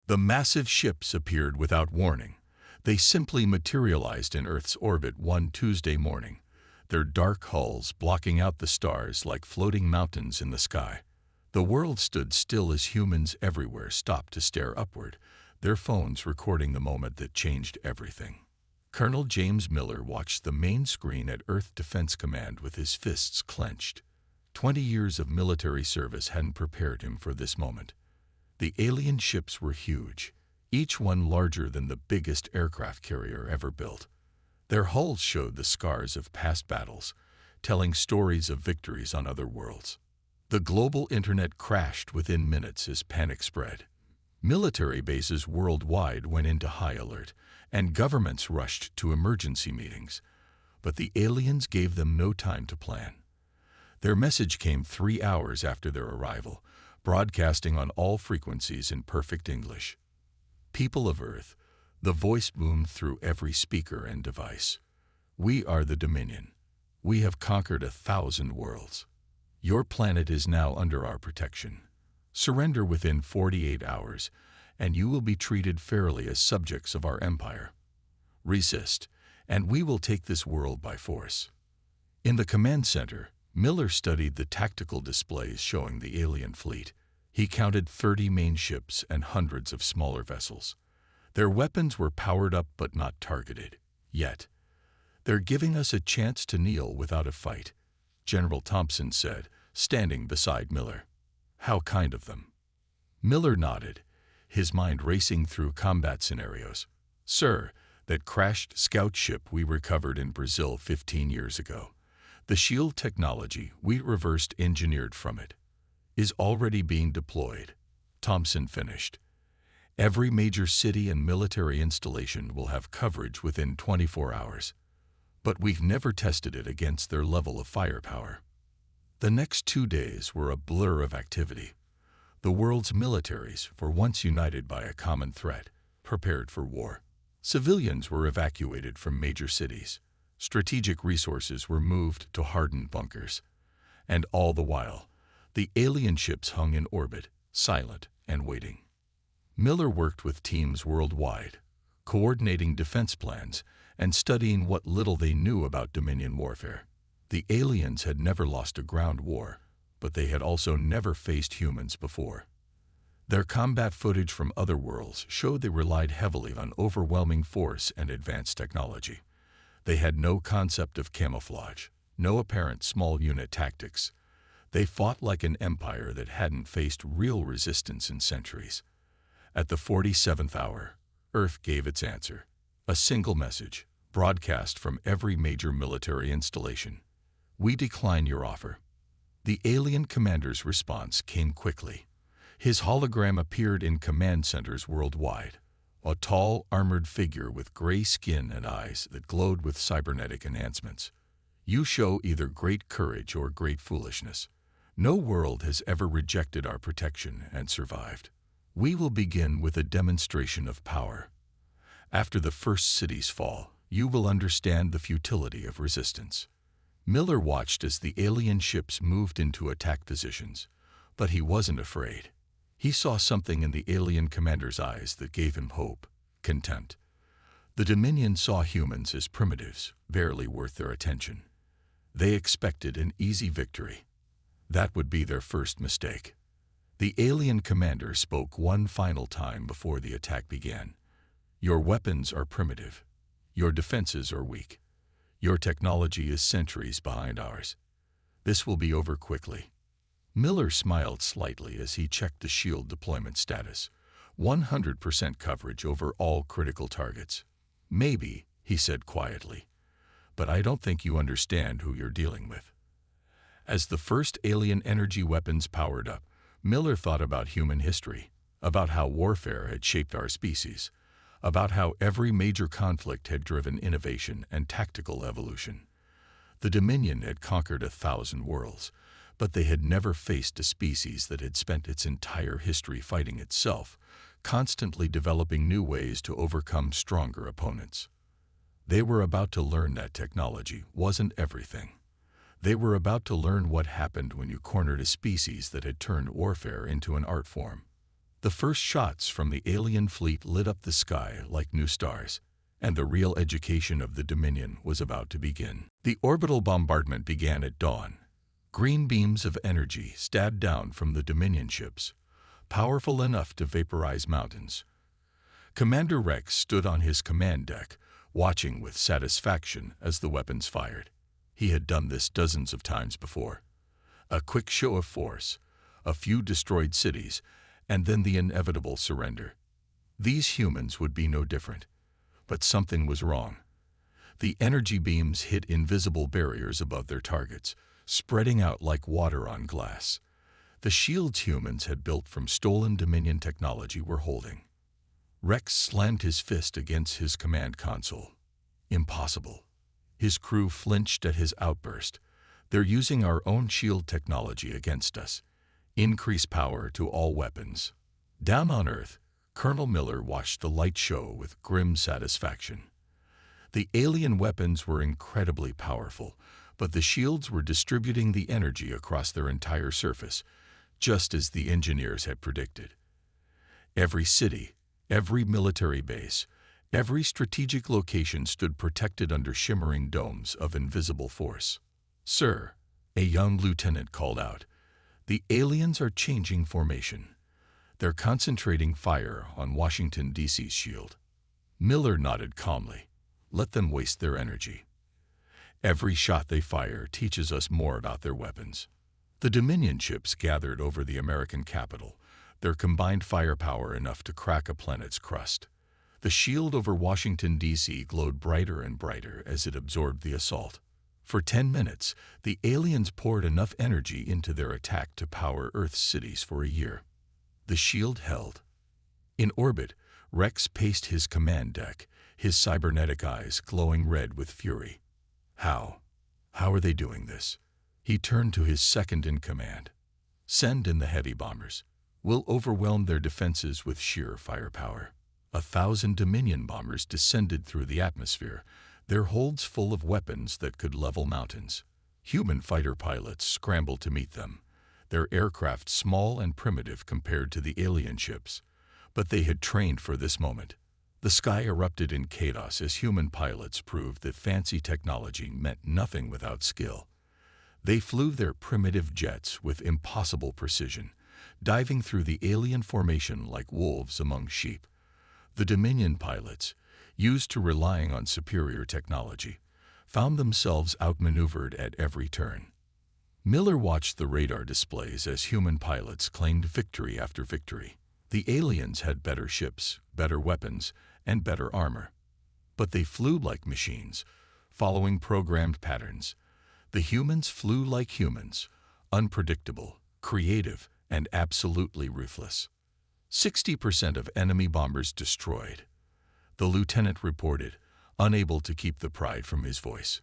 The massive ships appeared without warning. They simply materialized in Earth's orbit one Tuesday morning, their dark hulls blocking out the stars like floating mountains in the sky. The world stood still as humans everywhere stopped to stare upward, their phones recording the moment that changed everything. Colonel James Miller watched the main screen at Earth Defense Command with his fists clenched. 20 years of military service hadn't prepared him for this moment. The alien ships were huge, each one larger than the biggest aircraft carrier ever built. Their hulls showed the scars of past battles, telling stories of victories on other worlds. The global internet crashed within minutes as panic spread. Military bases worldwide went into high alert, and governments rushed to emergency meetings. But the aliens gave them no time to plan. Their message came 3 hours after their arrival, broadcasting on all frequencies in perfect English. People of Earth, the voice boomed through every speaker and device. We are the Dominion. We have conquered 1,000 worlds. Your planet is now under our protection. Surrender within 48 hours, and you will be treated fairly as subjects of our empire. Resist, and we will take this world by force. In the command center, Miller studied the tactical displays showing the alien fleet. He counted 30 main ships and hundreds of smaller vessels. Their weapons were powered up but not targeted, yet. They're giving us a chance to kneel without a fight, General Thompson said, standing beside Miller. How kind of them. Miller nodded, his mind racing through combat scenarios. Sir, that crashed scout ship we recovered in Brazil 15 years ago. The shield technology we reversed engineered from it is already being deployed, Thompson finished. Every major city and military installation will have coverage within 24 hours. But we've never tested it against their level of firepower. The next 2 days were a blur of activity. The world's militaries, for once united by a common threat, prepared for war. Civilians were evacuated from major cities. Strategic resources were moved to hardened bunkers. And all the while, the alien ships hung in orbit, silent and waiting. Miller worked with teams worldwide, coordinating defense plans and studying what little they knew about Dominion warfare. The aliens had never lost a ground war, but they had also never faced humans before. Their combat footage from other worlds showed they relied heavily on overwhelming force and advanced technology. They had no concept of camouflage, no apparent small unit tactics. They fought like an empire that hadn't faced real resistance in centuries. At the 47th hour, Earth gave its answer. A single message, broadcast from every major military installation. We decline your offer. The alien commander's response came quickly. His hologram appeared in command centers worldwide, a tall, armored figure with gray skin and eyes that glowed with cybernetic enhancements. You show either great courage or great foolishness. No world has ever rejected our protection and survived. We will begin with a demonstration of power. After the first cities fall, you will understand the futility of resistance. Miller watched as the alien ships moved into attack positions, but he wasn't afraid. He saw something in the alien commander's eyes that gave him hope, contempt. The Dominion saw humans as primitives, barely worth their attention. They expected an easy victory. That would be their first mistake. The alien commander spoke one final time before the attack began. Your weapons are primitive. Your defenses are weak. Your technology is centuries behind ours. This will be over quickly. Miller smiled slightly as he checked the shield deployment status. 100% coverage over all critical targets. Maybe, he said quietly, but I don't think you understand who you're dealing with. As the first alien energy weapons powered up, Miller thought about human history, about how warfare had shaped our species, about how every major conflict had driven innovation and tactical evolution. The Dominion had conquered 1,000 worlds, but they had never faced a species that had spent its entire history fighting itself, constantly developing new ways to overcome stronger opponents. They were about to learn that technology wasn't everything. They were about to learn what happened when you cornered a species that had turned warfare into an art form. The first shots from the alien fleet lit up the sky like new stars, and the real education of the Dominion was about to begin. The orbital bombardment began at dawn. Green beams of energy stabbed down from the Dominion ships, powerful enough to vaporize mountains. Commander Rex stood on his command deck, watching with satisfaction as the weapons fired. He had done this dozens of times before. A quick show of force, a few destroyed cities, and then the inevitable surrender. These humans would be no different. But something was wrong. The energy beams hit invisible barriers above their targets, spreading out like water on glass. The shields humans had built from stolen Dominion technology were holding. Rex slammed his fist against his command console. Impossible. His crew flinched at his outburst. They're using our own shield technology against us. Increase power to all weapons. Down on Earth, Colonel Miller watched the light show with grim satisfaction. The alien weapons were incredibly powerful, but the shields were distributing the energy across their entire surface, just as the engineers had predicted. Every city, every military base, every strategic location stood protected under shimmering domes of invisible force. "Sir," a young lieutenant called out, "the aliens are changing formation. They're concentrating fire on Washington, D.C.'s shield." Miller nodded calmly. "Let them waste their energy. Every shot they fire teaches us more about their weapons." The Dominion ships gathered over the American capital, their combined firepower enough to crack a planet's crust. The shield over Washington, D.C. glowed brighter and brighter as it absorbed the assault. For 10 minutes, the aliens poured enough energy into their attack to power Earth's cities for a year. The shield held. In orbit, Rex paced his command deck, his cybernetic eyes glowing red with fury. How are they doing this? He turned to his second-in-command. "Send in the heavy bombers. We'll overwhelm their defenses with sheer firepower." 1,000 Dominion bombers descended through the atmosphere, their holds full of weapons that could level mountains. Human fighter pilots scrambled to meet them, their aircraft small and primitive compared to the alien ships, but they had trained for this moment. The sky erupted in chaos as human pilots proved that fancy technology meant nothing without skill. They flew their primitive jets with impossible precision, diving through the alien formation like wolves among sheep. The Dominion pilots, used to relying on superior technology, found themselves outmaneuvered at every turn. Miller watched the radar displays as human pilots claimed victory after victory. The aliens had better ships, better weapons, and better armor. But they flew like machines, following programmed patterns. The humans flew like humans, unpredictable, creative, and absolutely ruthless. 60% of enemy bombers destroyed. The lieutenant reported, unable to keep the pride from his voice.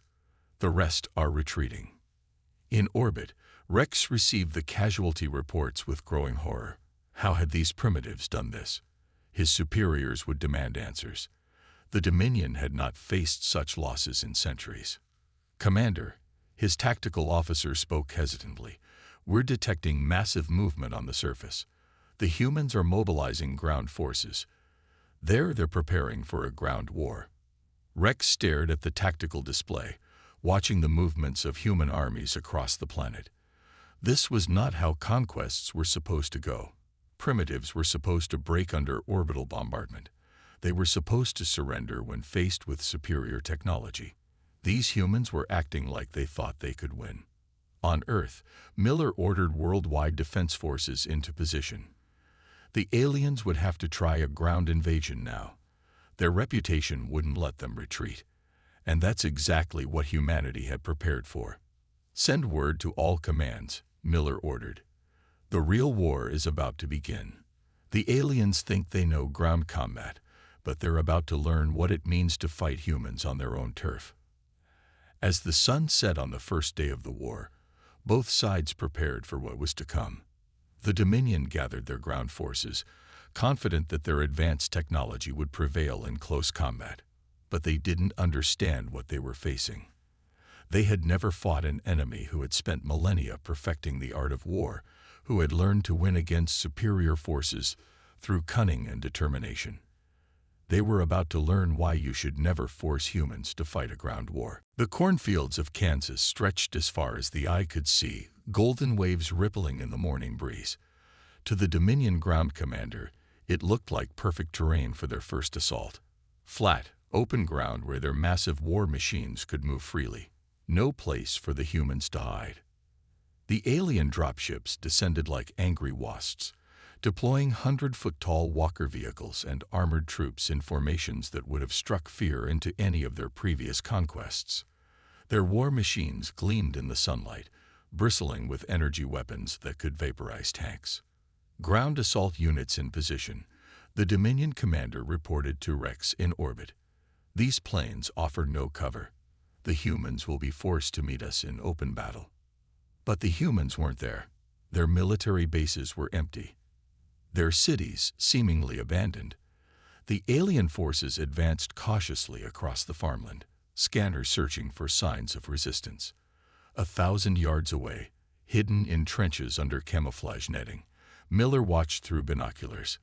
The rest are retreating. In orbit, Rex received the casualty reports with growing horror. How had these primitives done this? His superiors would demand answers. The Dominion had not faced such losses in centuries. "Commander," his tactical officer spoke hesitantly, "we're detecting massive movement on the surface. The humans are mobilizing ground forces. They're preparing for a ground war." Rex stared at the tactical display, watching the movements of human armies across the planet. This was not how conquests were supposed to go. Primitives were supposed to break under orbital bombardment. They were supposed to surrender when faced with superior technology. These humans were acting like they thought they could win. On Earth, Miller ordered worldwide defense forces into position. The aliens would have to try a ground invasion now. Their reputation wouldn't let them retreat. And that's exactly what humanity had prepared for. "Send word to all commands," Miller ordered. "The real war is about to begin. The aliens think they know ground combat, but they're about to learn what it means to fight humans on their own turf." As the sun set on the first day of the war, both sides prepared for what was to come. The Dominion gathered their ground forces, confident that their advanced technology would prevail in close combat. But they didn't understand what they were facing. They had never fought an enemy who had spent millennia perfecting the art of war, who had learned to win against superior forces through cunning and determination. They were about to learn why you should never force humans to fight a ground war. The cornfields of Kansas stretched as far as the eye could see, golden waves rippling in the morning breeze. To the Dominion ground commander, it looked like perfect terrain for their first assault. Flat, open ground where their massive war machines could move freely. No place for the humans to hide. The alien dropships descended like angry wasps, deploying 100-foot-tall walker vehicles and armored troops in formations that would have struck fear into any of their previous conquests. Their war machines gleamed in the sunlight, bristling with energy weapons that could vaporize tanks. Ground assault units in position, the Dominion commander reported to Rex in orbit. These planes offer no cover. The humans will be forced to meet us in open battle. But the humans weren't there. Their military bases were empty. Their cities seemingly abandoned. The alien forces advanced cautiously across the farmland, scanners searching for signs of resistance. 1,000 yards away, hidden in trenches under camouflage netting, Miller watched through binoculars.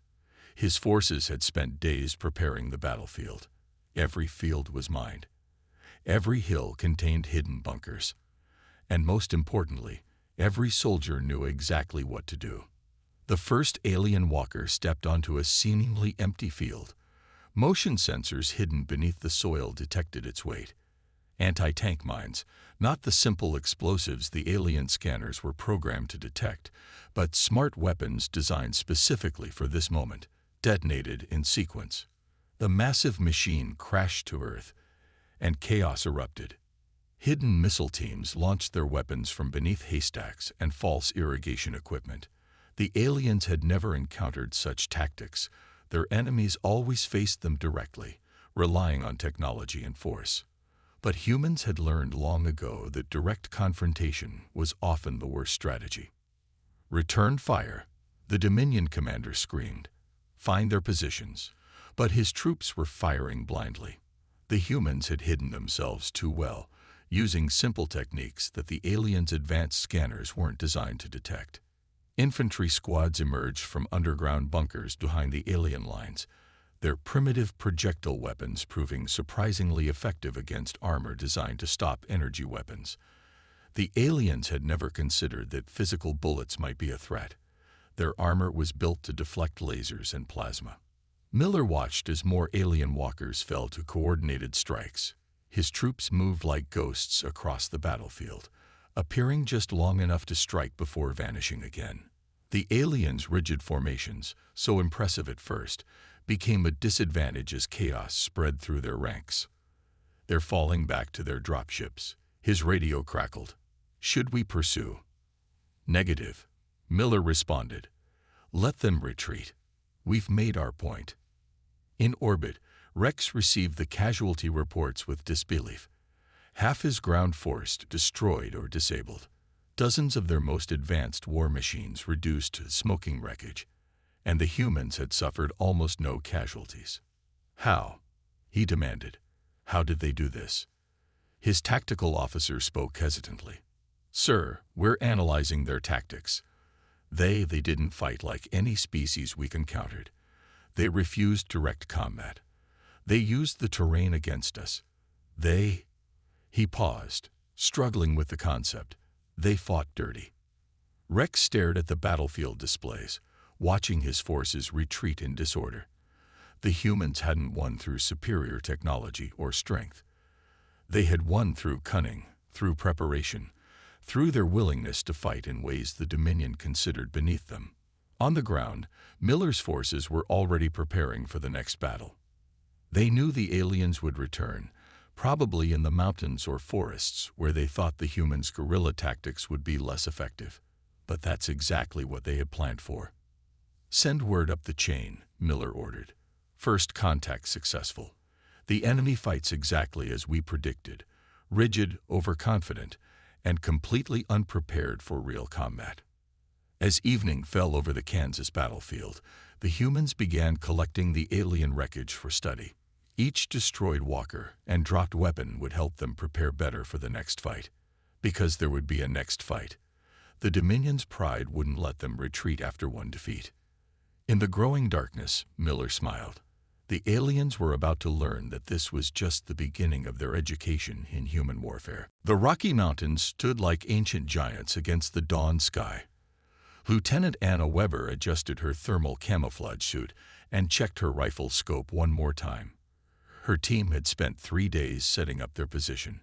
His forces had spent days preparing the battlefield. Every field was mined. Every hill contained hidden bunkers. And most importantly, every soldier knew exactly what to do. The first alien walker stepped onto a seemingly empty field. Motion sensors hidden beneath the soil detected its weight. Anti-tank mines, not the simple explosives the alien scanners were programmed to detect, but smart weapons designed specifically for this moment, detonated in sequence. The massive machine crashed to Earth, and chaos erupted. Hidden missile teams launched their weapons from beneath haystacks and false irrigation equipment. The aliens had never encountered such tactics. Their enemies always faced them directly, relying on technology and force. But humans had learned long ago that direct confrontation was often the worst strategy. "Return fire," the Dominion commander screamed. "Find their positions." But his troops were firing blindly. The humans had hidden themselves too well, using simple techniques that the aliens' advanced scanners weren't designed to detect. Infantry squads emerged from underground bunkers behind the alien lines, their primitive projectile weapons proving surprisingly effective against armor designed to stop energy weapons. The aliens had never considered that physical bullets might be a threat. Their armor was built to deflect lasers and plasma. Miller watched as more alien walkers fell to coordinated strikes. His troops moved like ghosts across the battlefield, appearing just long enough to strike before vanishing again. The aliens' rigid formations, so impressive at first, became a disadvantage as chaos spread through their ranks. "They're falling back to their dropships." His radio crackled. "Should we pursue?" "Negative," Miller responded. "Let them retreat. We've made our point." In orbit, Rex received the casualty reports with disbelief. Half his ground force destroyed or disabled. Dozens of their most advanced war machines reduced to smoking wreckage. And the humans had suffered almost no casualties. "How?" he demanded. "How did they do this?" His tactical officer spoke hesitantly. "Sir, we're analyzing their tactics. They didn't fight like any species we encountered. They refused direct combat. They used the terrain against us. He paused, struggling with the concept. They fought dirty." Rex stared at the battlefield displays, watching his forces retreat in disorder. The humans hadn't won through superior technology or strength. They had won through cunning, through preparation, through their willingness to fight in ways the Dominion considered beneath them. On the ground, Miller's forces were already preparing for the next battle. They knew the aliens would return, probably in the mountains or forests where they thought the humans' guerrilla tactics would be less effective. But that's exactly what they had planned for. "Send word up the chain," Miller ordered. "First contact successful. The enemy fights exactly as we predicted, rigid, overconfident, and completely unprepared for real combat." As evening fell over the Kansas battlefield, the humans began collecting the alien wreckage for study. Each destroyed walker and dropped weapon would help them prepare better for the next fight. Because there would be a next fight. The Dominion's pride wouldn't let them retreat after one defeat. In the growing darkness, Miller smiled. The aliens were about to learn that this was just the beginning of their education in human warfare. The Rocky Mountains stood like ancient giants against the dawn sky. Lieutenant Anna Weber adjusted her thermal camouflage suit and checked her rifle scope one more time. Her team had spent 3 days setting up their position,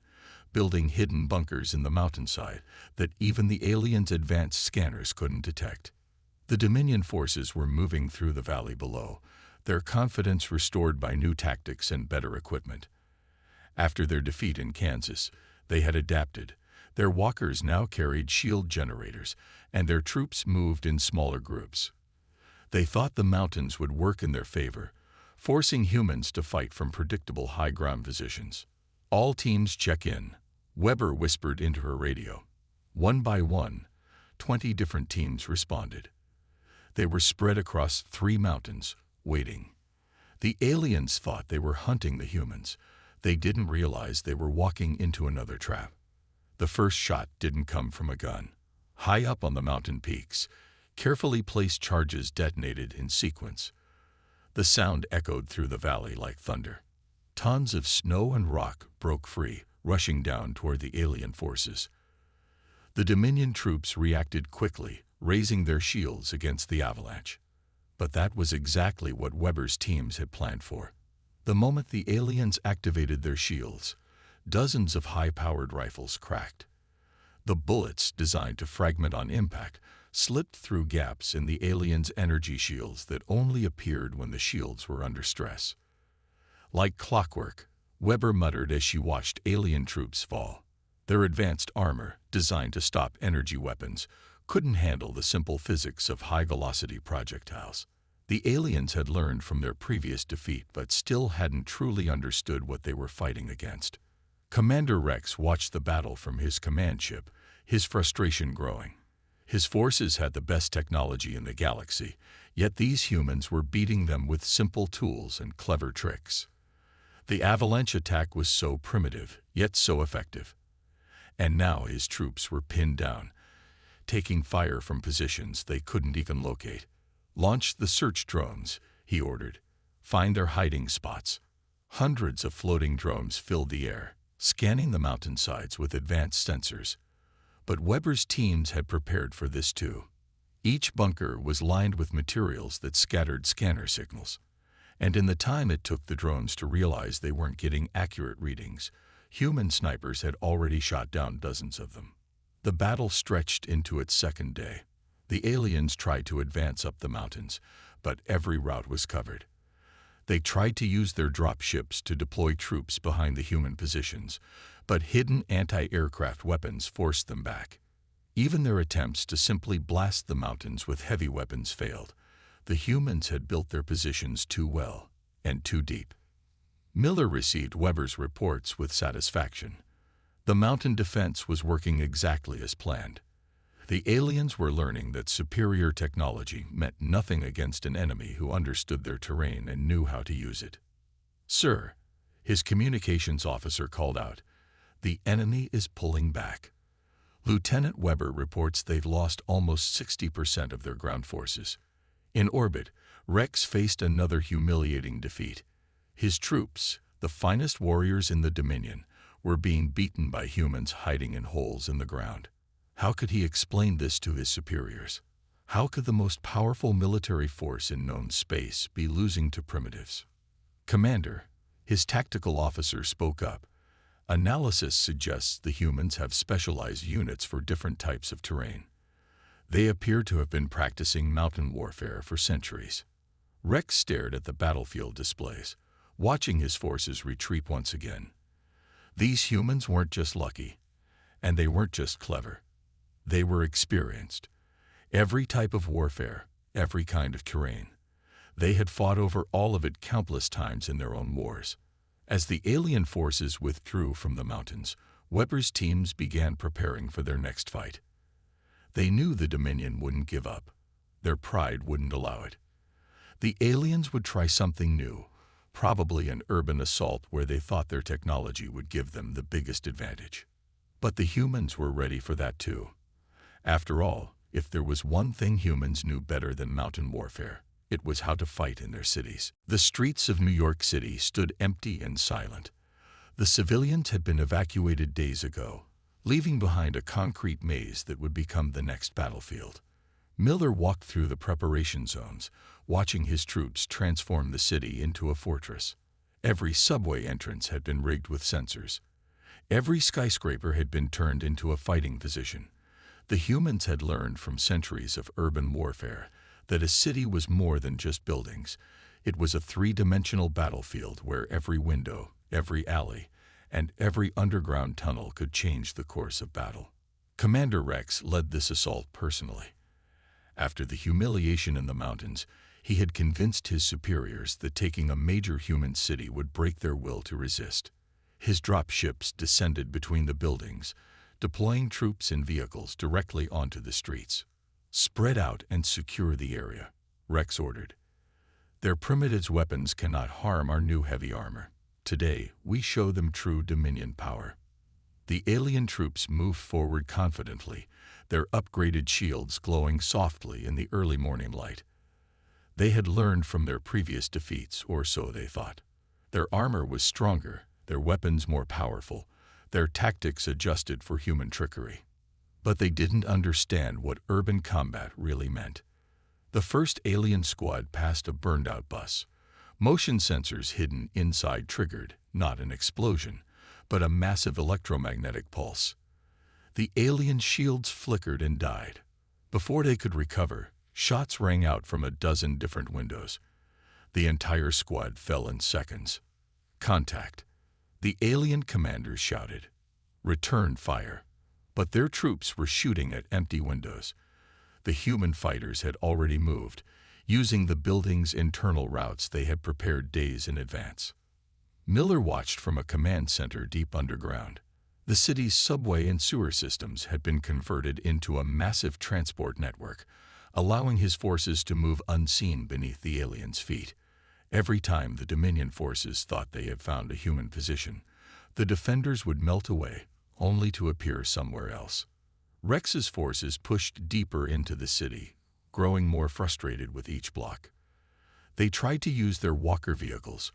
building hidden bunkers in the mountainside that even the aliens' advanced scanners couldn't detect. The Dominion forces were moving through the valley below, their confidence restored by new tactics and better equipment. After their defeat in Kansas, they had adapted. Their walkers now carried shield generators, and their troops moved in smaller groups. They thought the mountains would work in their favor, forcing humans to fight from predictable high ground positions. All teams check in, Weber whispered into her radio. One by one, 20 different teams responded. They were spread across 3 mountains, waiting. The aliens thought they were hunting the humans. They didn't realize they were walking into another trap. The first shot didn't come from a gun. High up on the mountain peaks, carefully placed charges detonated in sequence. The sound echoed through the valley like thunder. Tons of snow and rock broke free, rushing down toward the alien forces. The Dominion troops reacted quickly, raising their shields against the avalanche. But that was exactly what Weber's teams had planned for. The moment the aliens activated their shields, dozens of high-powered rifles cracked. The bullets, designed to fragment on impact, slipped through gaps in the aliens' energy shields that only appeared when the shields were under stress. Like clockwork, Weber muttered as she watched alien troops fall. Their advanced armor, designed to stop energy weapons, couldn't handle the simple physics of high-velocity projectiles. The aliens had learned from their previous defeat but still hadn't truly understood what they were fighting against. Commander Rex watched the battle from his command ship, his frustration growing. His forces had the best technology in the galaxy, yet these humans were beating them with simple tools and clever tricks. The avalanche attack was so primitive, yet so effective. And now his troops were pinned down, taking fire from positions they couldn't even locate. "Launch the search drones," he ordered. "Find their hiding spots." Hundreds of floating drones filled the air, scanning the mountainsides with advanced sensors. But Weber's teams had prepared for this too. Each bunker was lined with materials that scattered scanner signals. And in the time it took the drones to realize they weren't getting accurate readings, human snipers had already shot down dozens of them. The battle stretched into its second day. The aliens tried to advance up the mountains, but every route was covered. They tried to use their drop ships to deploy troops behind the human positions, but hidden anti-aircraft weapons forced them back. Even their attempts to simply blast the mountains with heavy weapons failed. The humans had built their positions too well and too deep. Miller received Weber's reports with satisfaction. The mountain defense was working exactly as planned. The aliens were learning that superior technology meant nothing against an enemy who understood their terrain and knew how to use it. "Sir," his communications officer called out, "the enemy is pulling back." Lieutenant Weber reports they've lost almost 60% of their ground forces. In orbit, Rex faced another humiliating defeat. His troops, the finest warriors in the Dominion, were being beaten by humans hiding in holes in the ground. How could he explain this to his superiors? How could the most powerful military force in known space be losing to primitives? "Commander," his tactical officer spoke up, "analysis suggests the humans have specialized units for different types of terrain. They appear to have been practicing mountain warfare for centuries." Rex stared at the battlefield displays, watching his forces retreat once again. These humans weren't just lucky, and they weren't just clever. They were experienced. Every type of warfare, every kind of terrain. They had fought over all of it countless times in their own wars. As the alien forces withdrew from the mountains, Weber's teams began preparing for their next fight. They knew the Dominion wouldn't give up. Their pride wouldn't allow it. The aliens would try something new, probably an urban assault where they thought their technology would give them the biggest advantage. But the humans were ready for that too. After all, if there was one thing humans knew better than mountain warfare, It was how to fight in their cities. The streets of New York City stood empty and silent. The civilians had been evacuated days ago, leaving behind a concrete maze that would become the next battlefield. Miller walked through the preparation zones, watching his troops transform the city into a fortress. Every subway entrance had been rigged with sensors. Every skyscraper had been turned into a fighting position. The humans had learned from centuries of urban warfare that a city was more than just buildings. It was a three-dimensional battlefield where every window, every alley, and every underground tunnel could change the course of battle. Commander Rex led this assault personally. After the humiliation in the mountains, he had convinced his superiors that taking a major human city would break their will to resist. His drop ships descended between the buildings, deploying troops and vehicles directly onto the streets. "Spread out and secure the area," Rex ordered. "Their primitives' weapons cannot harm our new heavy armor. Today, we show them true Dominion power." The alien troops moved forward confidently, their upgraded shields glowing softly in the early morning light. They had learned from their previous defeats, or so they thought. Their armor was stronger, their weapons more powerful, their tactics adjusted for human trickery. But they didn't understand what urban combat really meant. The first alien squad passed a burned-out bus. Motion sensors hidden inside triggered, not an explosion, but a massive electromagnetic pulse. The alien shields flickered and died. Before they could recover, shots rang out from a dozen different windows. The entire squad fell in seconds. "Contact!" The alien commanders shouted. "Return fire!" But their troops were shooting at empty windows. The human fighters had already moved, using the building's internal routes they had prepared days in advance. Miller watched from a command center deep underground. The city's subway and sewer systems had been converted into a massive transport network, allowing his forces to move unseen beneath the aliens' feet. Every time the Dominion forces thought they had found a human position, the defenders would melt away, only to appear somewhere else. Rex's forces pushed deeper into the city, growing more frustrated with each block. They tried to use their walker vehicles,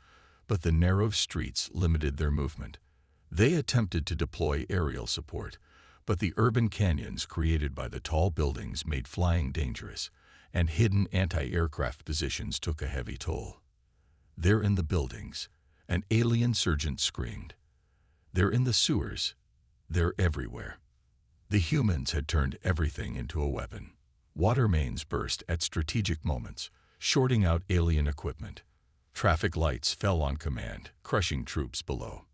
but the narrow streets limited their movement. They attempted to deploy aerial support, but the urban canyons created by the tall buildings made flying dangerous, and hidden anti-aircraft positions took a heavy toll. "They're in the buildings," an alien sergeant screamed. "They're in the sewers. They're everywhere." The humans had turned everything into a weapon. Water mains burst at strategic moments, shorting out alien equipment. Traffic lights fell on command, crushing troops below.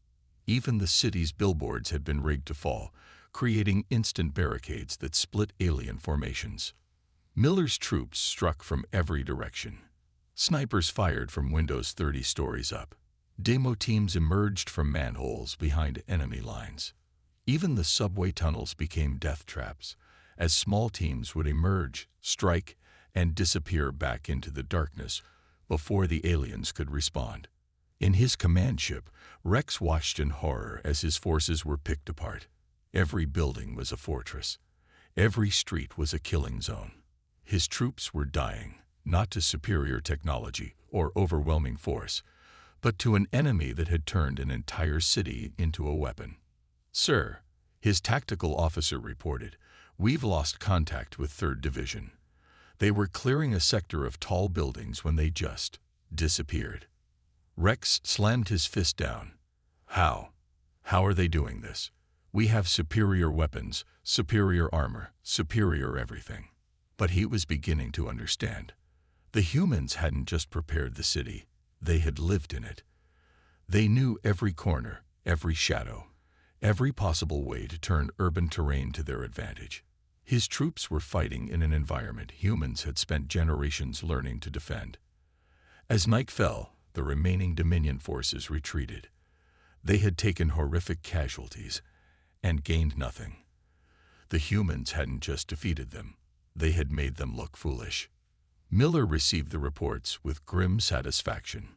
Even the city's billboards had been rigged to fall, creating instant barricades that split alien formations. Miller's troops struck from every direction. Snipers fired from windows 30 stories up. Demo teams emerged from manholes behind enemy lines. Even the subway tunnels became death traps, as small teams would emerge, strike, and disappear back into the darkness before the aliens could respond. In his command ship, Rex watched in horror as his forces were picked apart. Every building was a fortress. Every street was a killing zone. His troops were dying, not to superior technology or overwhelming force, but to an enemy that had turned an entire city into a weapon. "Sir," his tactical officer reported, "we've lost contact with 3rd Division. They were clearing a sector of tall buildings when they just disappeared." Rex slammed his fist down. "How? How are they doing this? We have superior weapons, superior armor, superior everything." But he was beginning to understand. The humans hadn't just prepared the city, they had lived in it. They knew every corner, every shadow, every possible way to turn urban terrain to their advantage. His troops were fighting in an environment humans had spent generations learning to defend. As night fell, the remaining Dominion forces retreated. They had taken horrific casualties and gained nothing. The humans hadn't just defeated them, they had made them look foolish. Miller received the reports with grim satisfaction.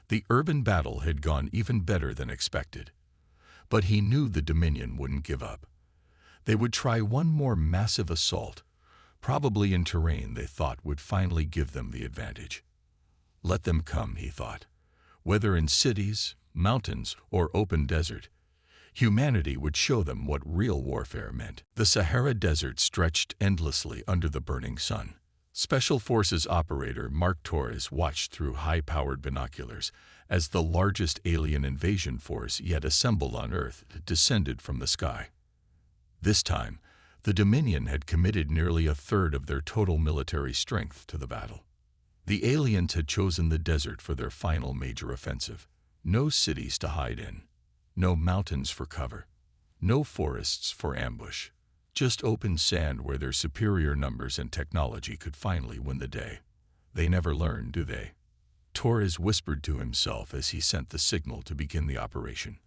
The urban battle had gone even better than expected. But he knew the Dominion wouldn't give up. They would try one more massive assault, probably in terrain they thought would finally give them the advantage. Let them come, he thought. Whether in cities, mountains, or open desert, humanity would show them what real warfare meant. The Sahara Desert stretched endlessly under the burning sun. Special Forces operator Mark Torres watched through high-powered binoculars as the largest alien invasion force yet assembled on Earth descended from the sky. This time, the Dominion had committed nearly a third of their total military strength to the battle. The aliens had chosen the desert for their final major offensive. No cities to hide in, no mountains for cover, no forests for ambush. Just open sand where their superior numbers and technology could finally win the day. They never learn, do they? Torres whispered to himself as he sent the signal to begin the operation.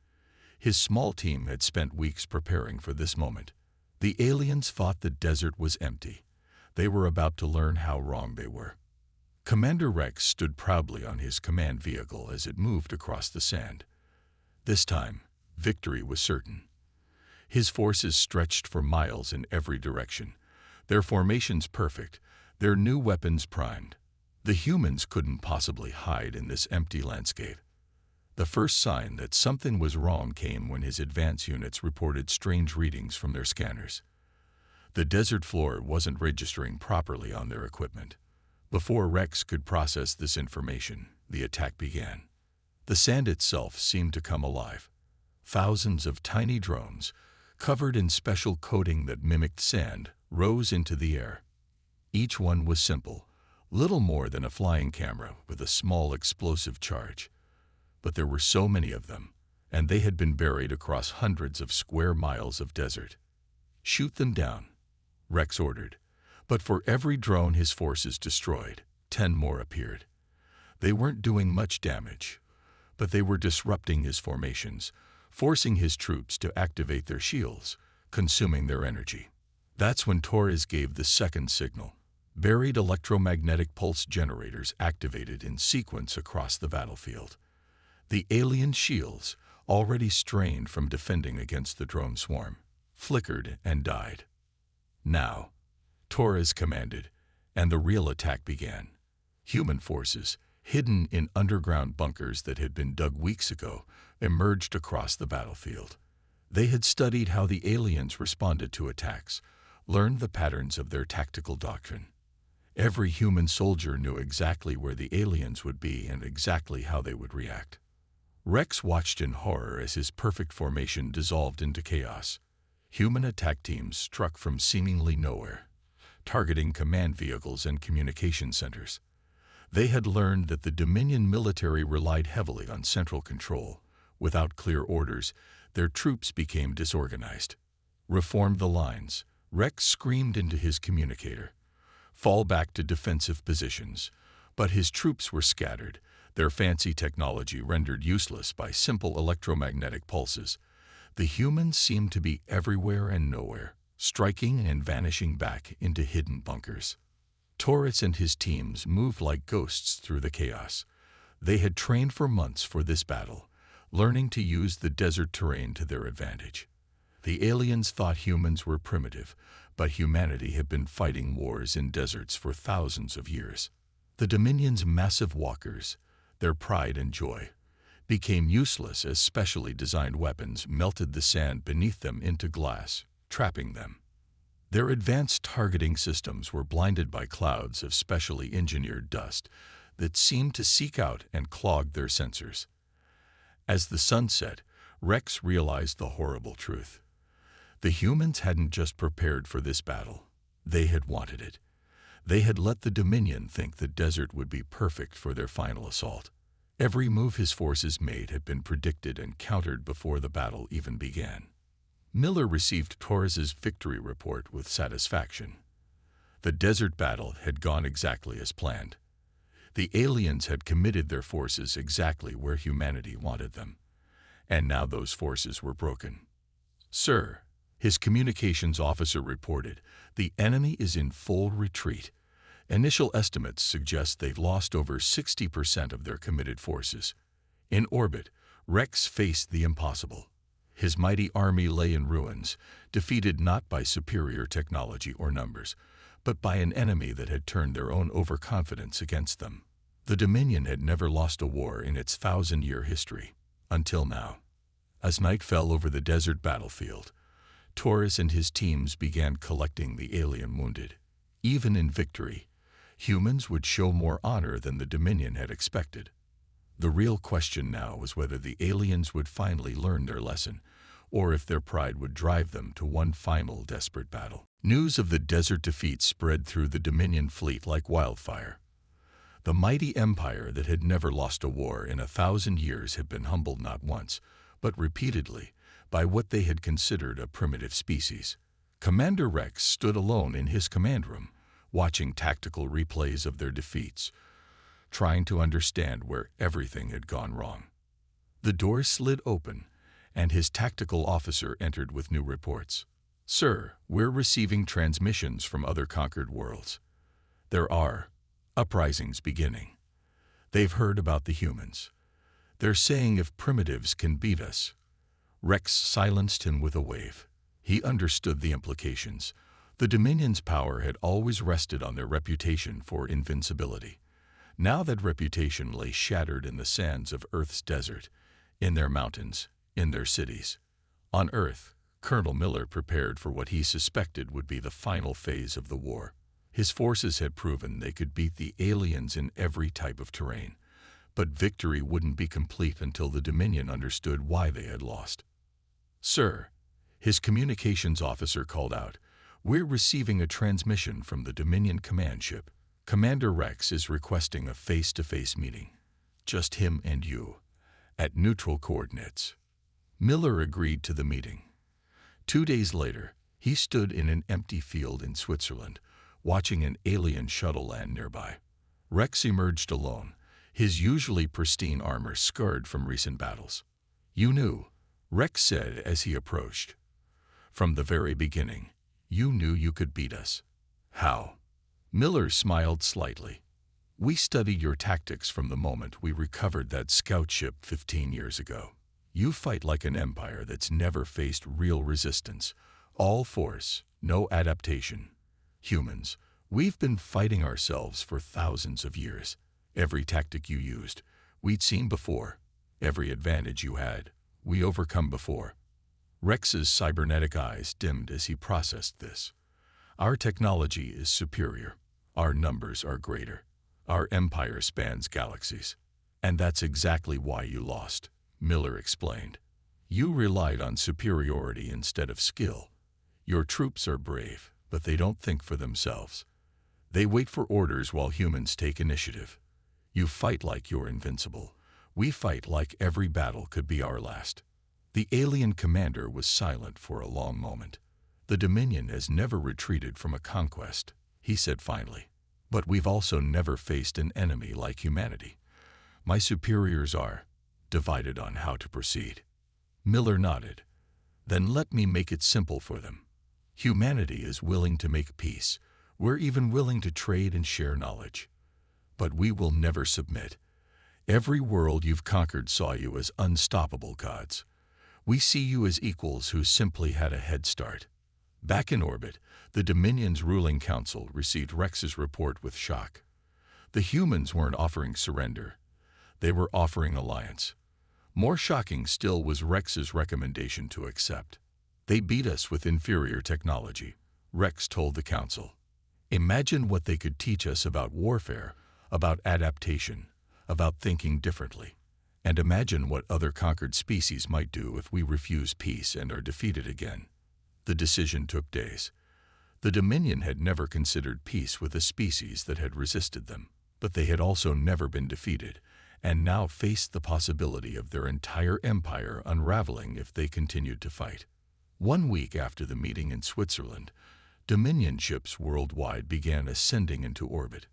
His small team had spent weeks preparing for this moment. The aliens thought the desert was empty. They were about to learn how wrong they were. Commander Rex stood proudly on his command vehicle as it moved across the sand. This time, victory was certain. His forces stretched for miles in every direction, their formations perfect, their new weapons primed. The humans couldn't possibly hide in this empty landscape. The first sign that something was wrong came when his advance units reported strange readings from their scanners. The desert floor wasn't registering properly on their equipment. Before Rex could process this information, the attack began. The sand itself seemed to come alive. Thousands of tiny drones, covered in special coating that mimicked sand, rose into the air. Each one was simple, little more than a flying camera with a small explosive charge. But there were so many of them, and they had been buried across hundreds of square miles of desert. "Shoot them down," Rex ordered. But for every drone his forces destroyed, 10 more appeared. They weren't doing much damage, but they were disrupting his formations, forcing his troops to activate their shields, consuming their energy. That's when Torres gave the second signal. Buried electromagnetic pulse generators activated in sequence across the battlefield. The alien shields, already strained from defending against the drone swarm, flickered and died. "Now," Torres commanded, and the real attack began. Human forces, hidden in underground bunkers that had been dug weeks ago, emerged across the battlefield. They had studied how the aliens responded to attacks, learned the patterns of their tactical doctrine. Every human soldier knew exactly where the aliens would be and exactly how they would react. Rex watched in horror as his perfect formation dissolved into chaos. Human attack teams struck from seemingly nowhere, targeting command vehicles and communication centers. They had learned that the Dominion military relied heavily on central control. Without clear orders, their troops became disorganized. "Reform the lines," Rex screamed into his communicator. "Fall back to defensive positions." But his troops were scattered, their fancy technology rendered useless by simple electromagnetic pulses. The humans seemed to be everywhere and nowhere, striking and vanishing back into hidden bunkers. Torres and his teams moved like ghosts through the chaos. They had trained for months for this battle, learning to use the desert terrain to their advantage. The aliens thought humans were primitive, but humanity had been fighting wars in deserts for thousands of years. The Dominion's massive walkers, their pride and joy, became useless as specially designed weapons melted the sand beneath them into glass, trapping them. Their advanced targeting systems were blinded by clouds of specially engineered dust that seemed to seek out and clog their sensors. As the sun set, Rex realized the horrible truth. The humans hadn't just prepared for this battle. They had wanted it. They had let the Dominion think the desert would be perfect for their final assault. Every move his forces made had been predicted and countered before the battle even began. Miller received Torres's victory report with satisfaction. The desert battle had gone exactly as planned. The aliens had committed their forces exactly where humanity wanted them. And now those forces were broken. "Sir," his communications officer reported, "the enemy is in full retreat. Initial estimates suggest they've lost over 60% of their committed forces." In orbit, Rex faced the impossible. His mighty army lay in ruins, defeated not by superior technology or numbers, but by an enemy that had turned their own overconfidence against them. The Dominion had never lost a war in its 1,000-year history, until now. As night fell over the desert battlefield, Taurus and his teams began collecting the alien wounded. Even in victory, humans would show more honor than the Dominion had expected. The real question now was whether the aliens would finally learn their lesson, or if their pride would drive them to one final desperate battle. News of the desert defeat spread through the Dominion fleet like wildfire. The mighty empire that had never lost a war in 1,000 years had been humbled not once, but repeatedly, by what they had considered a primitive species. Commander Rex stood alone in his command room, watching tactical replays of their defeats, trying to understand where everything had gone wrong. The door slid open, and his tactical officer entered with new reports. "Sir, we're receiving transmissions from other conquered worlds. There are uprisings beginning. They've heard about the humans. They're saying if primitives can beat us." Rex silenced him with a wave. He understood the implications. The Dominion's power had always rested on their reputation for invincibility. Now that reputation lay shattered in the sands of Earth's desert, in their mountains, in their cities. On Earth, Colonel Miller prepared for what he suspected would be the final phase of the war. His forces had proven they could beat the aliens in every type of terrain, but victory wouldn't be complete until the Dominion understood why they had lost. "Sir," his communications officer called out, "we're receiving a transmission from the Dominion command ship. Commander Rex is requesting a face-to-face meeting. Just him and you, at neutral coordinates." Miller agreed to the meeting. 2 days later, he stood in an empty field in Switzerland, watching an alien shuttle land nearby. Rex emerged alone, his usually pristine armor scarred from recent battles. "You knew," Rex said as he approached. "From the very beginning, you knew you could beat us." "How?" Miller smiled slightly. "We studied your tactics from the moment we recovered that scout ship 15 years ago. You fight like an empire that's never faced real resistance. All force, no adaptation. Humans, we've been fighting ourselves for thousands of years. Every tactic you used, we'd seen before. Every advantage you had, we overcome before." Rex's cybernetic eyes dimmed as he processed this. "Our technology is superior. Our numbers are greater. Our empire spans galaxies. And that's exactly why you lost," Miller explained. "You relied on superiority instead of skill. Your troops are brave, but they don't think for themselves. They wait for orders while humans take initiative. You fight like you're invincible. We fight like every battle could be our last." The alien commander was silent for a long moment. "The Dominion has never retreated from a conquest," he said finally. "But we've also never faced an enemy like humanity. My superiors are divided on how to proceed." Miller nodded. "Then let me make it simple for them. Humanity is willing to make peace. We're even willing to trade and share knowledge. But we will never submit. Every world you've conquered saw you as unstoppable gods. We see you as equals who simply had a head start." Back in orbit, the Dominion's ruling council received Rex's report with shock. The humans weren't offering surrender. They were offering alliance. More shocking still was Rex's recommendation to accept. "They beat us with inferior technology," Rex told the council. "Imagine what they could teach us about warfare, about adaptation, about thinking differently. And imagine what other conquered species might do if we refuse peace and are defeated again." The decision took days. The Dominion had never considered peace with a species that had resisted them, but they had also never been defeated, and now faced the possibility of their entire empire unraveling if they continued to fight. 1 week after the meeting in Switzerland, Dominion ships worldwide began ascending into orbit.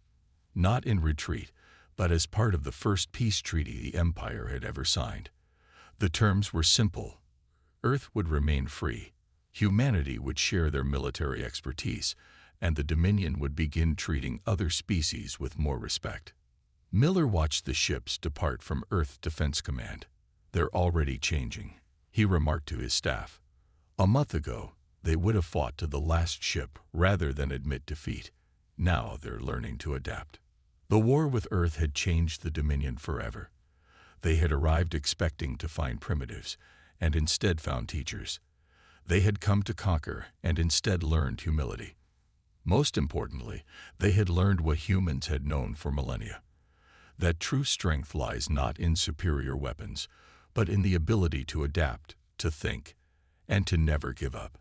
Not in retreat, but as part of the first peace treaty the Empire had ever signed. The terms were simple. Earth would remain free. Humanity would share their military expertise, and the Dominion would begin treating other species with more respect. Miller watched the ships depart from Earth Defense Command. "They're already changing," he remarked to his staff. "A month ago, they would have fought to the last ship rather than admit defeat. Now they're learning to adapt. The war with Earth had changed the Dominion forever. They had arrived expecting to find primitives, and instead found teachers. They had come to conquer, and instead learned humility. Most importantly, they had learned what humans had known for millennia: that true strength lies not in superior weapons, but in the ability to adapt, to think, and to never give up.